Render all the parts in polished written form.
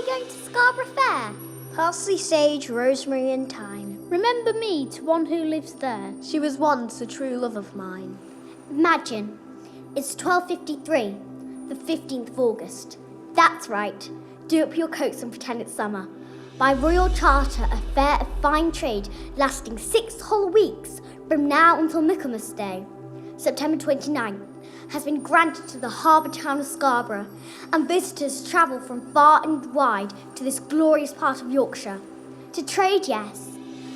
we going to Scarborough Fair? Parsley, sage, rosemary and thyme. Remember me to one who lives there. She was once a true love of mine. Imagine, it's 12:53, the 15th of August. That's right, do up your coats and pretend it's summer. By royal charter, a fair of fine trade lasting 6 whole weeks from now until Michaelmas Day, September 29th, has been granted to the harbour town of Scarborough, and visitors travel from far and wide to this glorious part of Yorkshire. To trade, yes,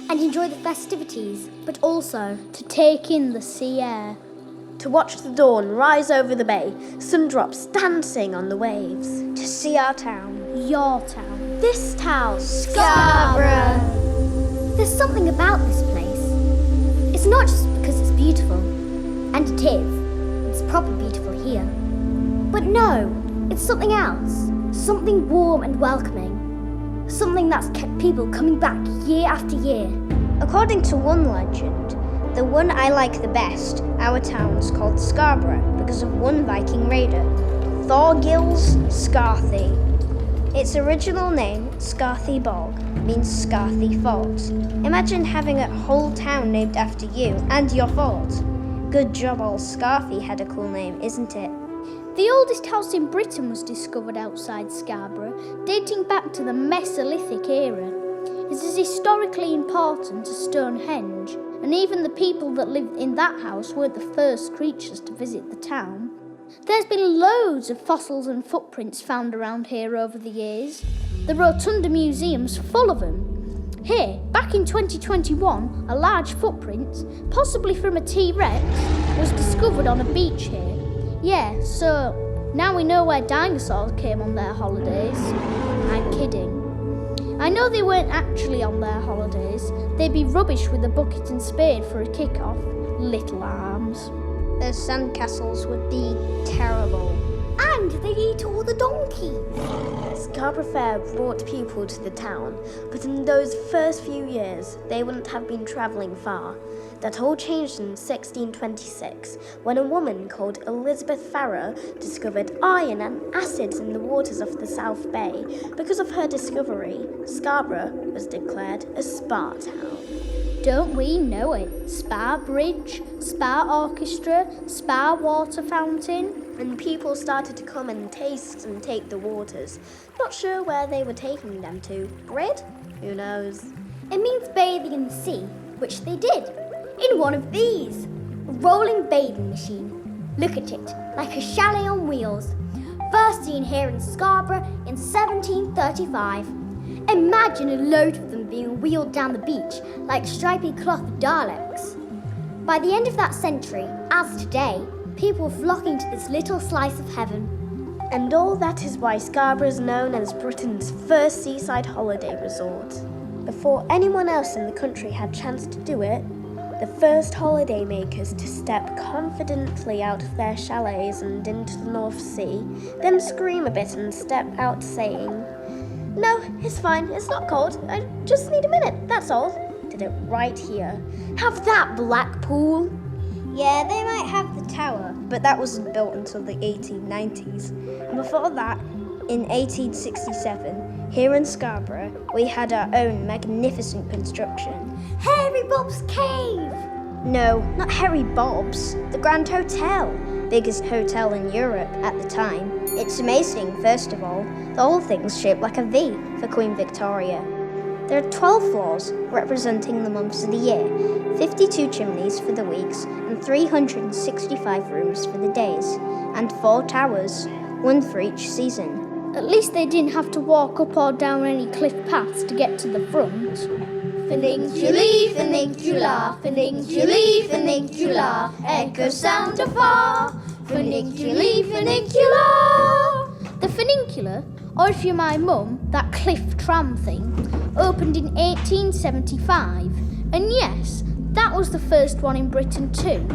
and enjoy the festivities, but also to take in the sea air. To watch the dawn rise over the bay, sundrops dancing on the waves. To see our town. Your town. This town. Scarborough. There's something about this place. It's not just because it's beautiful, and it is. It's proper beautiful here. But no, it's something else. Something warm and welcoming. Something that's kept people coming back year after year. According to one legend, the one I like the best, our town's called Scarborough because of one Viking raider, Thorgils Scarthy. Its original name, Scarthy Bog, means Scarthy Fort. Imagine having a whole town named after you and your fort. Good job old Scarthy had a cool name, isn't it? The oldest house in Britain was discovered outside Scarborough, dating back to the Mesolithic era. It is historically important to Stonehenge, and even the people that lived in that house weren't the first creatures to visit the town. There's been loads of fossils and footprints found around here over the years. The Rotunda Museum's full of them. Here, back in 2021, a large footprint, possibly from a T-Rex, was discovered on a beach here. Yeah, so now we know where dinosaurs came on their holidays. I'm kidding. I know they weren't actually on their holidays. They'd be rubbish with a bucket and spade for a kick-off. Little arms. Those sandcastles would be terrible. And they eat all the donkeys. Scarborough Fair brought people to the town, but in those first few years, they wouldn't have been travelling far. That all changed in 1626, when a woman called Elizabeth Farrer discovered iron and acids in the waters of the South Bay. Because of her discovery, Scarborough was declared a spa town. Don't we know it? Spa Bridge, Spa Orchestra, Spa Water Fountain. And people started to come and taste and take the waters. Not sure where they were taking them to. Bread? Who knows? It means bathing in the sea, which they did. In one of these. A rolling bathing machine. Look at it, like a chalet on wheels. First seen here in Scarborough in 1735. Imagine a load of them being wheeled down the beach like stripy cloth Daleks. By the end of that century, as today, people were flocking to this little slice of heaven. And all that is why Scarborough is known as Britain's first seaside holiday resort. Before anyone else in the country had chance to do it, the first holiday makers to step confidently out of their chalets and into the North Sea, then scream a bit and step out saying, "No, it's fine, it's not cold, I just need a minute, that's all," did it right here. Have that, Blackpool! Yeah, they might have the tower, but that wasn't built until the 1890s. And before that, in 1867, here in Scarborough, we had our own magnificent construction. Harry Bob's Cave! No, not Harry Bob's, the Grand Hotel, biggest hotel in Europe at the time. It's amazing, first of all. The whole thing's shaped like a V for Queen Victoria. There are 12 floors representing the months of the year, 52 chimneys for the weeks, and 365 rooms for the days, and 4 towers, one for each season. At least they didn't have to walk up or down any cliff paths to get to the front. Funicular, funicular, funicular, funicular, echo sound afar. Funicular, funicular. The funicular, or if you're my mum, that cliff tram thing, opened in 1875. And yes, that was the first one in Britain too.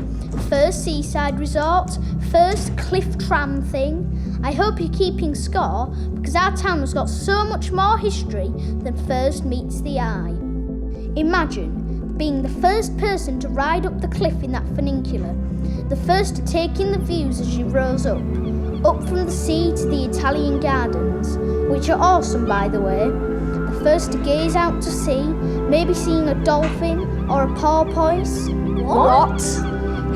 First seaside resort, first cliff tram thing. I hope you're keeping score, because our town has got so much more history than first meets the eye. Imagine being the first person to ride up the cliff in that funicular, the first to take in the views as you rose up. Up from the sea to the Italian gardens, which are awesome by the way. The first to gaze out to sea, maybe seeing a dolphin or a porpoise. What?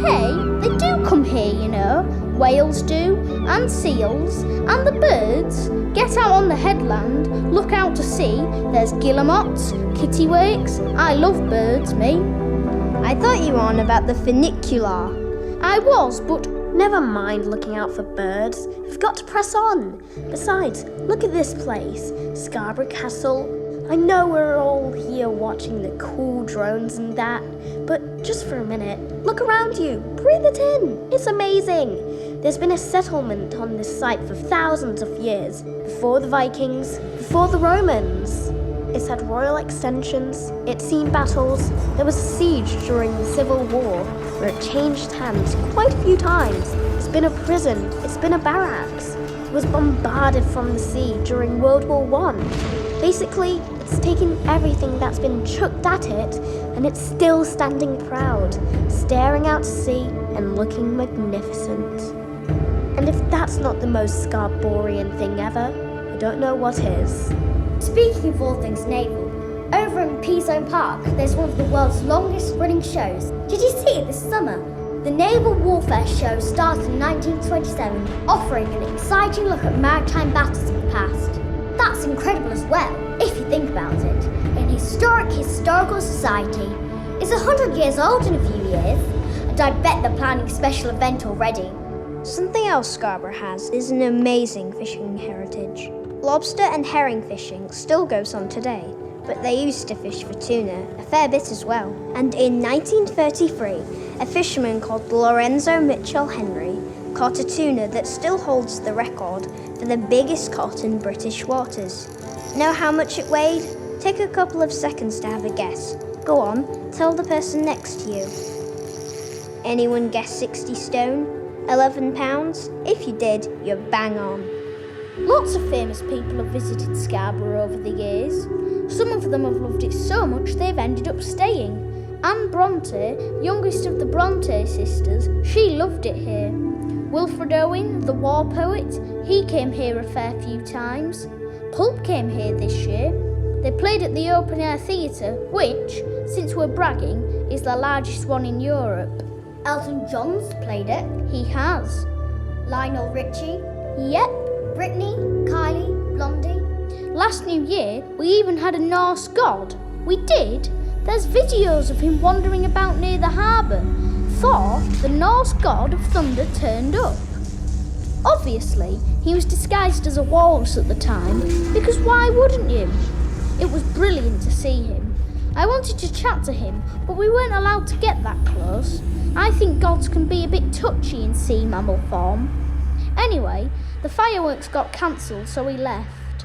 Hey, they do come here, you know. Whales do, and seals, and the birds. Get out on the headland, look out to sea. There's guillemots, kittiwakes. I love birds, me. I thought you were on about the funicular. I was, but Never mind looking out for birds. You've got to press on. Besides, look at this place, Scarborough Castle. I know we're all here watching the cool drones and that, but just for a minute, look around you. Breathe it in. It's amazing. There's been a settlement on this site for thousands of years. Before the Vikings, before the Romans. It's had royal extensions, it's seen battles. There was a siege during the Civil War where it changed hands quite a few times. It's been a prison, it's been a barracks. It was bombarded from the sea during World War I. Basically, it's taken everything that's been chucked at it and it's still standing proud, staring out to sea and looking magnificent. And if that's not the most Scarborean thing ever, I don't know what is. Speaking of all things naval, over in Peazone Park, there's one of the world's longest running shows. Did you see it this summer? The Naval Warfare Show started in 1927, offering an exciting look at maritime battles of the past. That's incredible as well, if you think about it. An historical society is 100 years old in a few years, and I bet they're planning a special event already. Something else Scarborough has is an amazing fishing heritage. Lobster and herring fishing still goes on today, but they used to fish for tuna a fair bit as well. And in 1933, a fisherman called Lorenzo Mitchell Henry caught a tuna that still holds the record for the biggest caught in British waters. Know how much it weighed? Take a couple of seconds to have a guess. Go on, tell the person next to you. Anyone guess 60 stone? 11 pounds? If you did, you're bang on. lots of famous people have visited Scarborough over the years. Some of them have loved it so much they've ended up staying. Anne Bronte, youngest of the Bronte sisters, she loved it here. Wilfred Owen, the war poet, he came here a fair few times. Pulp came here this year. They played at the Open Air Theatre, which, since we're bragging, is the largest one in Europe. Elton John's played it. He has. Lionel Richie. Yep. Britney, Kylie, Blondie. Last New Year, we even had a Norse god. We did. There's videos of him wandering about near the harbour. Thor, the Norse god of thunder, turned up. Obviously, he was disguised as a walrus at the time, because why wouldn't you? It was brilliant to see him. I wanted to chat to him, but we weren't allowed to get that close. I think gods can be a bit touchy in sea mammal form. Anyway, the fireworks got cancelled, so we left.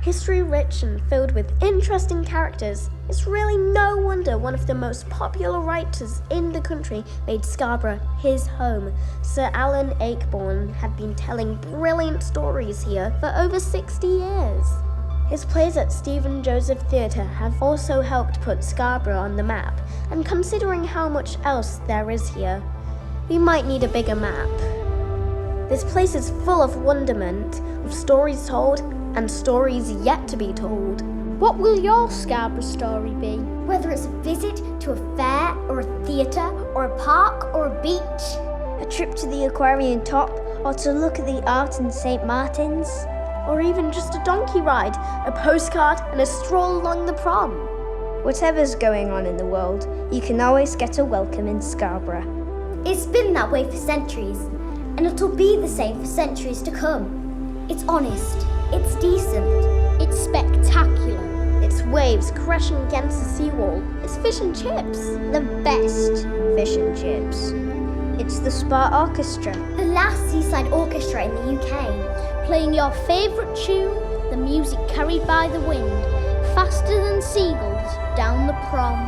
History rich and filled with interesting characters, it's really no wonder one of the most popular writers in the country made Scarborough his home. Sir Alan Ayckbourn had been telling brilliant stories here for over 60 years. His plays at Stephen Joseph Theatre have also helped put Scarborough on the map, and considering how much else there is here, we might need a bigger map. This place is full of wonderment, of stories told and stories yet to be told. What will your Scarborough story be? Whether it's a visit to a fair or a theatre or a park or a beach. A trip to the aquarium top, or to look at the art in St. Martin's. Or even just a donkey ride, a postcard and a stroll along the prom. Whatever's going on in the world, you can always get a welcome in Scarborough. It's been that way for centuries, and it'll be the same for centuries to come. It's honest, it's decent, it's spectacular. It's waves crashing against the seawall. It's fish and chips. The best fish and chips. It's the Spa Orchestra. the last seaside orchestra in the UK. Playing your favourite tune, the music carried by the wind, faster than seagulls down the prom.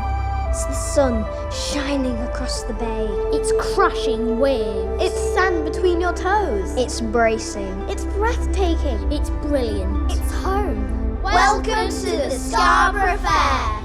It's the sun shining across the bay. It's crashing waves. It's sand between your toes. It's bracing. It's breathtaking. It's brilliant. It's home. Welcome to the Scarborough Fair.